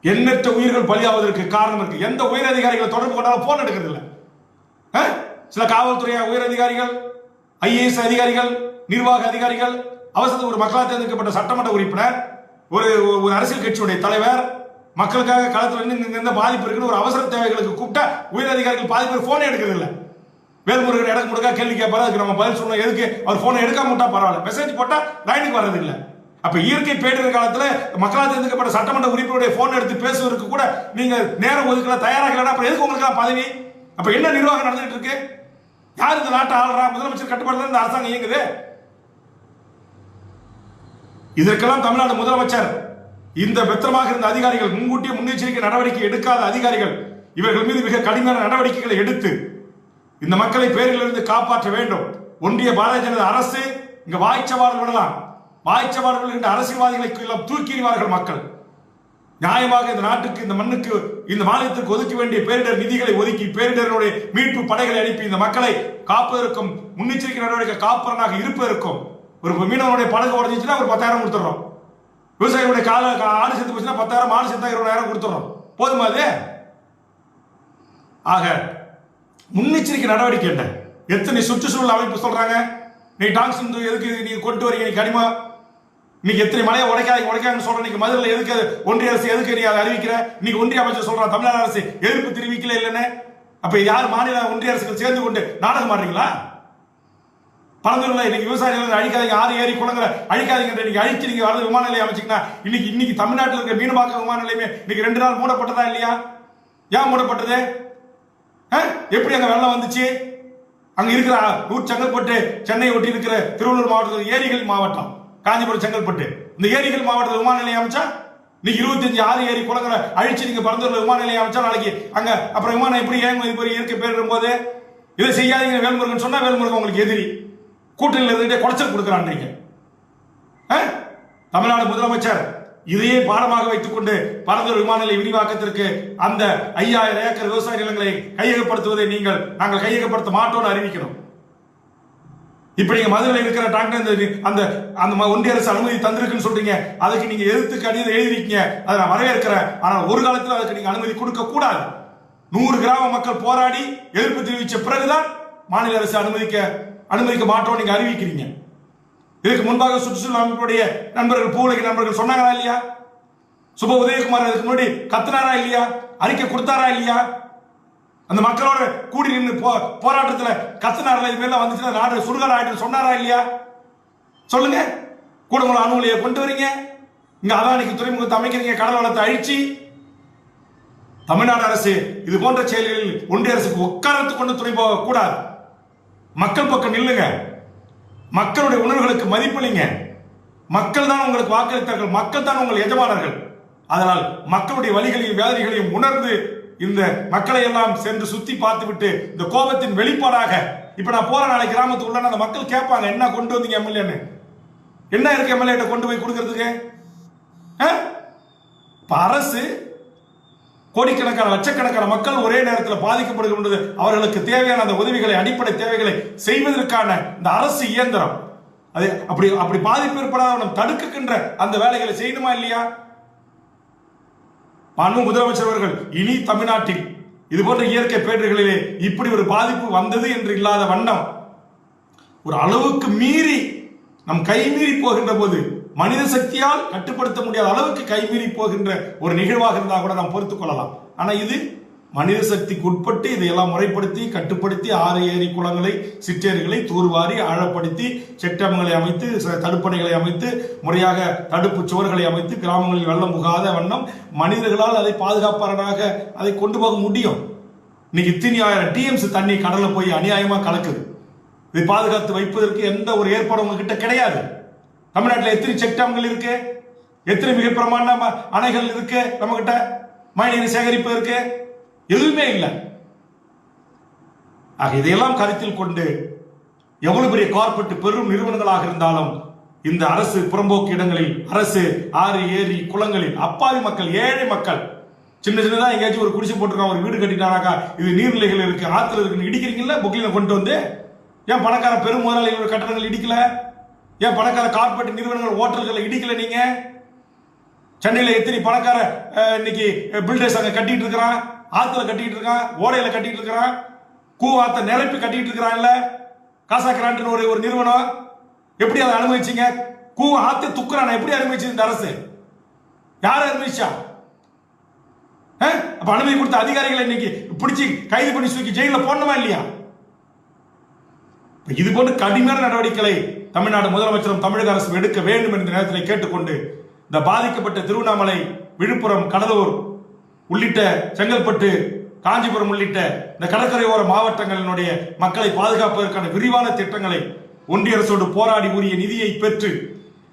A: எண்ணற்ற உயிர்கள் பலியாவதற்கு காரணம் இருக்கு. எந்த உயர் அதிகாரிகளை தொடர்பு கொண்டாலும் போன் எடுக்கிறது இல்லை. சில காவல்துறை உயர் அதிகாரிகள், ஐஏஎஸ் அதிகாரிகள், நிர்வாக அதிகாரிகள், அவசரத்துக்கு ஒரு மக்களால் தேர்ந்தெடுக்கப்பட்ட சட்டமன்ற உறுப்பினர், ஒரு அரசியல் கட்சியுடைய தலைவர் மக்களுக்காக களத்தில் இருந்து எந்த பாதிப்பு இருக்குன்னு ஒரு அவசர தேவைகளுக்கு கூப்பிட்டா உயர் அதிகாரிகள் பாதி பேர் போனே எடுக்கிறது இல்லை. வேல்முருகன் இடக்கு முடுக்கா கேள்வி கேட்பாரு, அதுக்கு நம்ம பதில் சொல்லணும். எதுக்கு அவர் போனை எடுக்காம விட்டா பரவாயில்ல, மெசேஜ் போட்டா லைனுக்கு வர்றது இல்லை. அப்ப இயற்கை பேரிடர் காலத்துல மக்களால் தேர்ந்தெடுக்கப்பட்ட சட்டமன்ற உறுப்பினருடைய போன் எடுத்து பேசுவதற்கு கூட நீங்க நேரம் ஒதுக்கல, தயாராகலாம். அப்புறம் எதுக்கு உங்களுக்கு பதவி? அப்ப என்ன நிர்வாகம் நடந்துட்டு இருக்கு? யார் இந்த நாட்டை ஆளுறா? முதலமைச்சர் கட்டுப்பாடுல இந்த அரசாங்கம் இயங்குது. இதற்கெல்லாம் தமிழ்நாடு முதலமைச்சர், இந்த பெத்தமாக இருந்த அதிகாரிகள், முன்கூட்டிய முன்னெச்சரிக்கை நடவடிக்கை எடுக்காத அதிகாரிகள், இவர்கள் மீது மிக கடுமையான நடவடிக்கைகளை எடுத்து இந்த மக்களை பேரிலிருந்து காப்பாற்ற வேண்டும். ஒன்றிய பாரதிய ஜனதா அரசு இங்க வாய்ச்சவாறு விடலாம். வாய்ச்சவார்கள் என்ற அரசியல்வாதிகளை எல்லாம் தூக்கிடுவார்கள் மக்கள். நியாயமாக இந்த நாட்டுக்கு, இந்த மண்ணுக்கு, இந்த மாநிலத்திற்கு ஒதுக்க வேண்டிய பேரிடர் நிதிகளை ஒதுக்கி பேரிடருடைய மீட்பு படைகளை அனுப்பி இந்த மக்களை காப்பதற்கும் முன்னெச்சரிக்கை நடவடிக்கை காப்பதற்காக இருப்பதற்கும். ஒரு மீனவனுடைய படகு உடஞ்சிச்சுன்னா ஒரு 10,000 கொடுத்துறோம். விவசாயிகளுடைய ஆடு செத்து போச்சுன்னா 10,000, ஆடு செத்தா 20,000 கொடுத்துறோம். போதுமா அது? ஆக முன்னெச்சரிக்கை நடவடிக்கை என்ன? எத்தனை சுற்றுச்சூழல் அமைப்பு சொல்றாங்க, நீ டாங்ஸ் எதுக்கு நீங்க கொண்டு வரீங்க, நீ கனிமா இன்னைக்கு எத்தனை மலையை உடைக்காதுன்னு சொல்ற. நீங்க மதுரையில் எதுக்கு ஒன்றிய அரசு எதுக்கு நீ அதை அறிவிக்கிற? இன்னைக்கு ஒன்றிய அமைச்சர் சொல்றான் தமிழ்நாடு அரசு எதிர்ப்பு தெரிவிக்கல இல்லைன்னு. அப்ப யார் மாநில ஒன்றிய அரசுகள் சேர்ந்து கொண்டு நாடகம் ஆடுறீங்களா? பழந்தூர்ல இன்னைக்கு விவசாயிகள் அழிக்காதீங்க, ஆறு ஏரி குளங்களை அழிக்காதீங்க, நீங்க அழிச்சு நீங்க வளர்ந்து விமான நிலையம் அமைச்சிங்கன்னா இன்னைக்கு தமிழ்நாட்டில் இருக்கிற மீனம்பாக்கம் விமான நிலையமே இன்னைக்கு 2 நாள் மூடப்பட்டதா இல்லையா? ஏன் மூடப்பட்டது? எப்படி அங்க வெள்ளம் வந்துச்சு? அங்க இருக்கிற செங்கல்பட்டு, சென்னை ஒட்டி இருக்கிற திருவள்ளூர் மாவட்டத்தில் ஏரிகள் மாவட்டம், காஞ்சிபுரம், செங்கல்பட்டு, இந்த ஏரிகள் மாவட்டத்தில் விமான நிலையம் அமைச்சா இன்னைக்கு 25 ஆறு ஏரி குளங்களை அழிச்சு நீங்க பரந்தூர்ல விமான நிலையம் அமைச்சா நாளைக்கு அங்க அப்புறம் விமானம் எப்படி ஏன் இயற்கை பேரிடும் போது இதை செய்யாதீங்க வேல்முருகன் சொன்னா வேல்முருகன் உங்களுக்கு எதிரி, கூட்டணியில் இருந்துட்டே குடைச்சல் கொடுக்கிறான்றீங்க. தமிழ்நாடு முதலமைச்சர் இதையே பாடமாக வைத்துக் கொண்டு பரந்தூர் விமான நிலைய விரிவாக்கத்திற்கு அந்த 5000 ஏக்கர் விவசாய நிலங்களை கையகப்படுத்துவதை நாங்கள் கையகப்படுத்த மாட்டோம்னு அறிவிக்கணும். இப்ப நீங்க மதுரையில் இருக்கிற டாக்டர் அந்த ஒன்றிய அரசு அனுமதி தந்திருக்குன்னு சொல்றீங்க, அதுக்கு நீங்க எதிர்த்து கடிதம் எழுதிருக்கீங்க, அதை நான் வரவேற்கிறேன். ஆனால் ஒரு காலத்தில் அதுக்கு நீங்க அனுமதி கொடுக்க கூடாது. 100 கிராம மக்கள் போராடி எதிர்ப்பு தெரிவித்த பிறகுதான் மாநில அரசு அனுமதிக்க மாட்டோம் நீங்க அறிவிக்கிறீங்க. இதுக்கு முன்பாக சுற்றுச்சூழல் அமைப்புடைய நண்பர்கள், பூவுலக நண்பர்கள் சொன்னாங்களா இல்லையா? சுப உதயகுமார் அதுக்கு முன்னாடி கத்துனாரா இல்லையா? அறிக்கை கொடுத்தாரா இல்லையா? அந்த மக்களோட கூடி நின்று போராட்டத்தில் கத்துனாரா? இது மாதிரிலாம் வந்துச்சுன்னா நாடு சுடுகாடு ஆயிட்டு சொன்னாரா இல்லையா? சொல்லுங்க. கூடங்குளம் அணு உலையை கொண்டு வரீங்க, இங்க அதானிக்கு துறைமுகத்தை அமைக்கிறீங்க, கடல் வளத்தை அழிச்சு. தமிழ்நாடு அரசு இது போன்ற செயல்களில் ஒன்றிய அரசுக்கு உட்காரத்து கொண்டு துணை போக கூடாது. மக்கள் பக்கம் நில்லுங்க. மக்களுடைய உணர்வுகளுக்கு மதிப்பளிங்க. மக்கள் தான் உங்களுக்கு வாக்களித்தார்கள், மக்கள் தான் உங்கள் எஜமானர்கள். அதனால் மக்களுடைய வலிகளையும் வேதனைகளையும் உணர்ந்து இந்த மக்களை எல்லாம் சென்று சுத்தி பார்த்து விட்டு இந்த கோபத்தின் வெளிப்பாடாக இப்ப நான் போற நாளைக்கு கிராமத்துக்கு உள்ள அந்த மக்கள் கேட்பாங்க, என்ன கொண்டு வந்தீங்க எம்எல்ஏன்னு, என்ன இருக்கு எம்எல்ஏ கொண்டு போய் கொடுக்கறதுக்கு? அரசு கோடிக்கணக்கான லட்சக்கணக்கான மக்கள் ஒரே நேரத்தில் பாதிக்கப்படுகின்றது. அவர்களுக்கு தேவையான அந்த உதவிகளை, அடிப்படை தேவைகளை செய்வதற்கான இந்த அரசு இயந்திரம் அது அப்படி பாதிப்பு ஏற்படாத தடுக்குகின்ற அந்த வேலைகளை செய்யணுமா இல்லையா? மாண்பு முதலமைச்சர் அவர்கள் இனி தமிழ்நாட்டில் இது போன்ற இயற்கை பேரிடர்களிலே இப்படி ஒரு பாதிப்பு வந்தது என்று இல்லாத வண்ணம் ஒரு அளவுக்கு மீறி நம் கைமீறி போகின்ற போது மனித சக்தியால் கட்டுப்படுத்த முடியாத அளவுக்கு கைமீறி போகின்ற ஒரு நிகழ்வாக இருந்தால் கூட நாம் பொறுத்துக் கொள்ளலாம். ஆனா இது மனித சக்திக்கு உட்பட்டு இதையெல்லாம் முறைப்படுத்தி கட்டுப்படுத்தி ஆறு ஏரி குளங்களை, சிற்றேரிகளை தூர்வாரி ஆழப்படுத்தி செட்டங்களை அமைத்து, தடுப்பணைகளை அமைத்து, முறையாக தடுப்பு சுவர்களை அமைத்து கிராமங்களில் வெள்ளம் புகாத வண்ணம் மனிதர்களால் அதை பாதுகாப்பாளராக அதை கொண்டு போக முடியும். இன்னைக்கு இத்தனை 1000 டிஎம்சி தண்ணி கடல்ல போய் அநியாயமா கலக்குது. இதை பாதுகாத்து வைப்பதற்கு எந்த ஒரு ஏற்பாடு உங்ககிட்ட கிடையாது. தமிழ்நாட்டில் எத்தனை செக் டேம்கள் இருக்கு, எத்தனை மிக பிரமாண்ட அணைகள் இருக்கு, நம்ம கிட்ட மழைநீர் சேகரிப்பு இருக்கு, எதுவுமே இல்லை. ஆக இதையெல்லாம் கருத்தில் கொண்டு எவ்வளவு பெரிய கார்ப்பரேட் பெரும் நிறுவனங்களாக இருந்தாலும் இந்த அரசு புறம்போக்கு இடங்களில், அரசு ஆறு ஏரி குளங்களில் அப்பாவி மக்கள், ஏழை மக்கள், சின்ன சின்னதா எங்கேயாச்சும் ஒரு குடிசை போட்டுருக்கான், ஒரு வீடு கட்டிட்டானாக்கா இது நீர்நிலைகள் இருக்கு, ஆத்துல இருக்குன்னு இடிக்கிறீங்கல்ல பொக்லின கொண்டு வந்து. ஏன் பணக்கார பெரும் முதலாளிகளோட கட்டணங்கள் இடிக்கல? ஏன் பணக்கார கார்ப்பரேட் நிறுவனங்கள் ஹோட்டல்களை இடிக்கல? நீங்க சென்னையில எத்தனை பணக்கார இன்னைக்கு பில்டர்ஸ் அங்க கட்டிட்டு இருக்கிறான், ஆத்துல கட்டிட்டு இருக்கான், ஓடையில கட்டிட்டு இருக்கிறான், கூவாத்த நிரப்பி கட்டிட்டு இருக்கிறான்ல. காசா கிராண்ட் ஒரு நிறுவனம். எப்படி அதை அனுமதிச்சீங்க? ஆத்து துக்குறான எப்படி அனுமதிச்சது இந்த அரசு? யார அனுமதிச்சா? அப்ப அனுமதி கொடுத்த அதிகாரிகளை இன்னைக்கு பிடிச்சி கைது பண்ணி தூக்கி ஜெயில போடணுமா இல்லையா? இது போன்ற கடுமையான நடவடிக்கைகளை தமிழ்நாடு முதலமைச்சரும் தமிழக அரசும் எடுக்க வேண்டும் என்ற நேரத்தில் கேட்டுக்கொண்டு, இந்த பாதிக்கப்பட்ட திருவண்ணாமலை, விழுப்புரம், கடலூர் உள்ளிட்ட செங்கல்பட்டு, காஞ்சிபுரம் உள்ளிட்ட இந்த கடற்கரையோர மாவட்டங்களினுடைய மக்களை பாதுகாப்பதற்கான விரிவான திட்டங்களை ஒன்றிய அரசோடு போராடி உரிய நிதியை பெற்று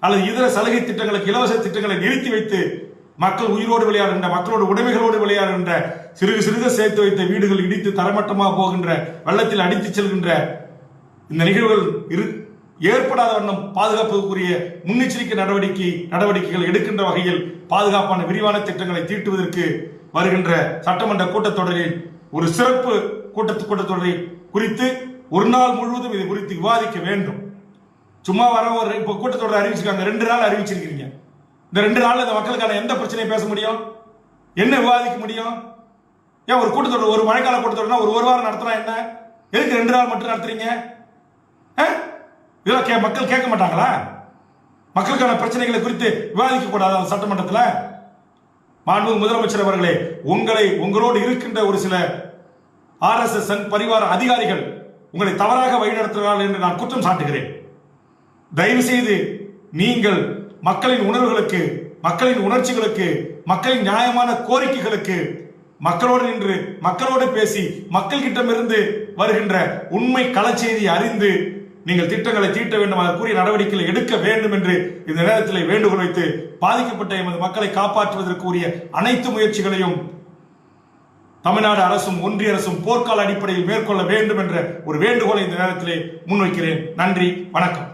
A: அல்லது இதர சலுகை திட்டங்களுக்கு, இலவச திட்டங்களை நிறுத்தி வைத்து மக்கள் உயிரோடு விளையாடுகின்ற, மக்களோட உடைமைகளோடு விளையாடுகின்ற, சிறுக சிறுக சேர்த்து வைத்த வீடுகள் இடித்து தரமட்டமாக போகின்ற, வெள்ளத்தில் அடித்து செல்கின்ற இந்த நிகழ்வுகள் ஏற்படாத வண்ணம் பாதுகாப்புக்குரிய முன்னெச்சரிக்கை நடவடிக்கைகள் எடுக்கின்ற வகையில் பாதுகாப்பான விரிவான திட்டங்களை தீட்டுவதற்கு வருகின்ற சட்டமன்ற கூட்டத்தொடரில் ஒரு சிறப்பு கூட்டத்தொடரை குறித்து ஒரு நாள் முழுவதும் இது குறித்து விவாதிக்க வேண்டும். சும்மா வர ஒரு இப்ப கூட்டத்தொடர் அறிவிச்சிருக்காங்க, 2 நாள் அறிவிச்சிருக்கீங்க. இந்த 2 நாள் இந்த மக்களுக்கான எந்த பிரச்சனையை பேச முடியும்? என்ன விவாதிக்க முடியும்? ஏன் ஒரு கூட்டத்தொடர், ஒரு மழைக்கால கூட்டத்தொடர்னா ஒரு வாரம் நடத்தினா என்ன? எதுக்கு 2 நாள் மட்டும் நடத்துறீங்க? இதெல்லாம் மக்கள் கேட்க மாட்டாங்களா? மக்களுக்கான பிரச்சனைகளை குறித்து விவாதிக்க கூடாது சட்டமன்றத்தில்? மாண்புமிகு முதலமைச்சர் அவர்களே, உங்களோடு இருக்கின்ற ஒரு சில RSS பரிவார அதிகாரிகள் உங்களை தவறாக வழிநடத்துகிறார்கள் என்று நான் குற்றம் சாட்டுகிறேன். தயவு செய்து நீங்கள் மக்களின் உணர்வுகளுக்கு, மக்களின் உணர்ச்சிகளுக்கு, மக்களின் நியாயமான கோரிக்கைகளுக்கு மக்களோடு நின்று, மக்களோடு பேசி, மக்கள்கிட்டமிருந்து வருகின்ற உண்மை களச்செய்தியை அறிந்து நீங்கள் திட்டங்களை தீட்ட வேண்டும், அதற்குரிய நடவடிக்கைகளை எடுக்க வேண்டும் என்று இந்த நேரத்தில் வேண்டுகோள் வைத்து, பாதிக்கப்பட்ட எமது மக்களை காப்பாற்றுவதற்குரிய அனைத்து முயற்சிகளையும் தமிழ்நாடு அரசும் ஒன்றிய அரசும் போர்க்கால அடிப்படையில் மேற்கொள்ள வேண்டும் என்ற ஒரு வேண்டுகோளை இந்த நேரத்திலே முன்வைக்கிறேன். நன்றி, வணக்கம்.